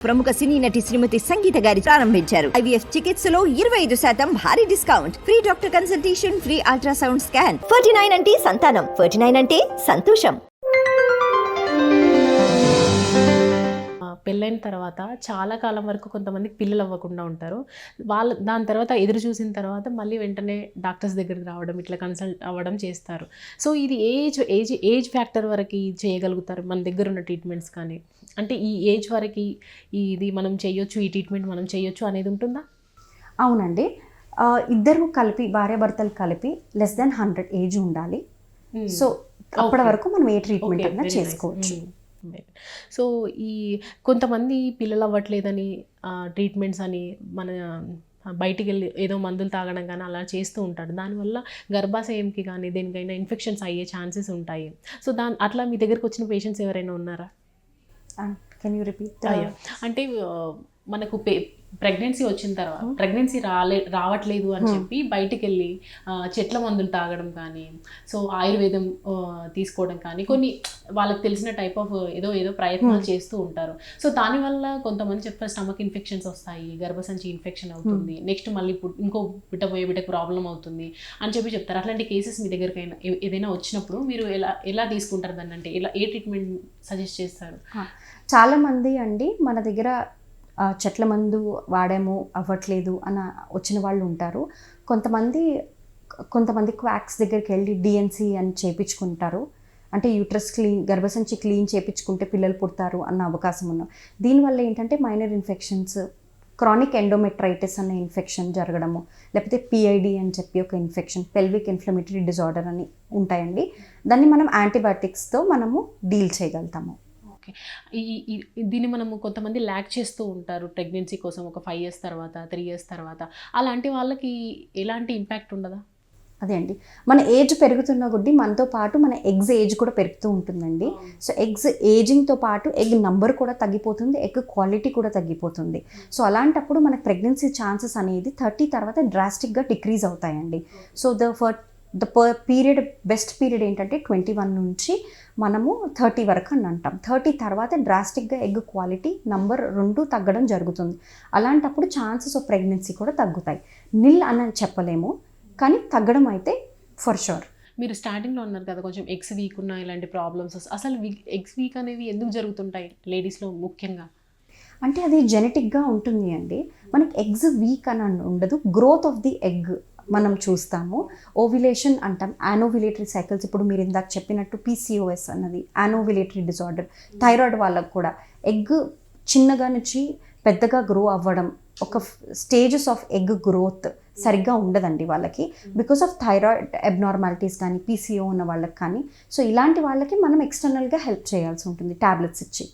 ప్రముఖ సినీ నటి శ్రీమతి సంగీత గారి ప్రారంభించారు. IVF చికిత్సలో 25% భారీ discount, free doctor consultation, free ultrasound scan. 49 అంటే సంతానం, 49 అంటే సంతోషం. పెళ్ళైన తర్వాత చాలా కాలం వరకు కొంతమందికి పిల్లలు అవ్వకుండా ఉంటారు. దాని తర్వాత ఎదురు చూసిన తర్వాత మళ్ళీ వెంటనే డాక్టర్స్ దగ్గరికి రావడం, ఇట్లా కన్సల్ట్ అవ్వడం చేస్తారు. సో ఇది ఏజ్ ఫ్యాక్టర్ వరకు చేయగలుగుతారు మన దగ్గర ఉన్న ట్రీట్మెంట్స్ కానీ, అంటే ఈ ఏజ్ వరకు ఇది మనం చేయొచ్చు, ఈ ట్రీట్మెంట్ మనం చేయొచ్చు అనేది ఉంటుందా? అవునండి, ఇద్దరు కలిపి భార్యాభర్తలు కలిపి లెస్ దెన్ 100 ఏజ్ ఉండాలి. సో అప్పటి వరకు మనం ఏ ట్రీట్మెంట్ అయినా చేసుకోవచ్చు. సో ఈ కొంతమంది పిల్లలు అవ్వట్లేదని ట్రీట్మెంట్స్ అని మన బయటికి వెళ్ళి ఏదో మందులు తాగడం కానీ అలా చేస్తూ ఉంటాడు. దానివల్ల గర్భాశయంకి కానీ దేనికైనా ఇన్ఫెక్షన్స్ అయ్యే ఛాన్సెస్ ఉంటాయి. సో అట్లా మీ దగ్గరకు వచ్చిన పేషెంట్స్ ఎవరైనా ఉన్నారా? Can you repeat? అంటే మనకు ప్రెగ్నెన్సీ వచ్చిన తర్వాత ప్రెగ్నెన్సీ రావట్లేదు అని చెప్పి బయటికి వెళ్ళి చెట్ల మందులు తాగడం కానీ, సో ఆయుర్వేదం తీసుకోవడం కానీ, కొన్ని వాళ్ళకి తెలిసిన టైప్ ఆఫ్ ఏదో ప్రయత్నాలు చేస్తూ ఉంటారు. సో దానివల్ల కొంతమంది చెప్పారు స్టమక్ ఇన్ఫెక్షన్స్ వస్తాయి, గర్భసంచి ఇన్ఫెక్షన్ అవుతుంది, నెక్స్ట్ మళ్ళీ ఇంకో బిడ్డకు ప్రాబ్లం అవుతుంది అని చెప్పి చెప్తారు. అట్లాంటి కేసెస్ మీ దగ్గరకైనా ఏదైనా వచ్చినప్పుడు మీరు ఎలా తీసుకుంటారు దాన్ని? అంటే ఏ ట్రీట్మెంట్ సజెస్ట్ చేస్తారు? చాలామంది అండి మన దగ్గర చెట్ల మందు వాడాము అవ్వట్లేదు అని వచ్చిన వాళ్ళు ఉంటారు. కొంతమంది క్వాక్స్ దగ్గరికి వెళ్ళి డిఎన్సి అని చేయించుకుంటారు. అంటే యూట్రస్ గర్భసంచి క్లీన్ చేయించుకుంటే పిల్లలు పుడతారు అన్న అవకాశం ఉన్నాం. దీనివల్ల ఏంటంటే మైనర్ ఇన్ఫెక్షన్స్, క్రానిక్ ఎండోమెట్రైటిస్ అనే ఇన్ఫెక్షన్ జరగడము, లేకపోతే పిఐడి అని చెప్పి ఒక ఇన్ఫెక్షన్, పెల్విక్ ఇన్ఫ్లమేటరీ డిజార్డర్ అని ఉంటాయండి. దాన్ని మనం యాంటీబయాటిక్స్తో మనము డీల్ చేయగలుగుతాము. ఓకే, దీన్ని మనము కొంతమంది ల్యాక్ చేస్తూ ఉంటారు ప్రెగ్నెన్సీ కోసం, ఒక 5 years తర్వాత 3 years తర్వాత. అలాంటి వాళ్ళకి ఎలాంటి ఇంపాక్ట్ ఉండదా? అదే అండి, మన ఏజ్ పెరుగుతున్న కొద్దీ మనతో పాటు మన ఎగ్స్ ఏజ్ కూడా పెరుగుతూ ఉంటుందండి. సో ఎగ్స్ ఏజింగ్తో పాటు ఎగ్ నంబర్ కూడా తగ్గిపోతుంది, ఎగ్ క్వాలిటీ కూడా తగ్గిపోతుంది. సో అలాంటప్పుడు మనకు ప్రెగ్నెన్సీ ఛాన్సెస్ అనేది 30 తర్వాత డ్రాస్టిక్గా డిక్రీజ్ అవుతాయండి. సో బెస్ట్ పీరియడ్ ఏంటంటే 21 నుంచి మనము 30 వరకు అని అంటాం. 30 తర్వాత డ్రాస్టిక్గా ఎగ్ క్వాలిటీ నంబర్ 2 తగ్గడం జరుగుతుంది. అలాంటప్పుడు ఛాన్సెస్ ఆఫ్ ప్రెగ్నెన్సీ కూడా తగ్గుతాయి. నిల్ అని చెప్పలేము, కానీ తగ్గడం అయితే ఫర్ షూర్. మీరు స్టార్టింగ్లో ఉన్నారు కదా కొంచెం ఎగ్స్ వీక్ ఉన్న ఇలాంటి ప్రాబ్లమ్స్, అసలు ఎగ్స్ వీక్ అనేవి ఎందుకు జరుగుతుంటాయి లేడీస్లో ముఖ్యంగా? అంటే అది జెనెటిక్గా ఉంటుంది అండి. మనకి ఎగ్స్ వీక్ అని ఉండదు, గ్రోత్ ఆఫ్ ది ఎగ్ మనం చూస్తాము. ఓవ్యులేషన్ అంటాం, యానోవ్యులేటరీ సైకిల్స్. ఇప్పుడు మీరు ఇందాక చెప్పినట్టు PCOS అన్నది యానోవ్యులేటరీ డిజార్డర్. థైరాయిడ్ వాళ్ళకు కూడా ఎగ్ చిన్నగా నుంచి పెద్దగా గ్రో అవ్వడం, ఒక స్టేజెస్ ఆఫ్ ఎగ్ గ్రోత్ సరిగ్గా ఉండదండి వాళ్ళకి, బికాస్ ఆఫ్ థైరాయిడ్ అబ్నార్మాలిటీస్ కానీ PCO ఉన్న వాళ్ళకి కానీ. సో ఇలాంటి వాళ్ళకి మనం ఎక్స్టర్నల్గా హెల్ప్ చేయాల్సి ఉంటుంది టాబ్లెట్స్ ఇచ్చి.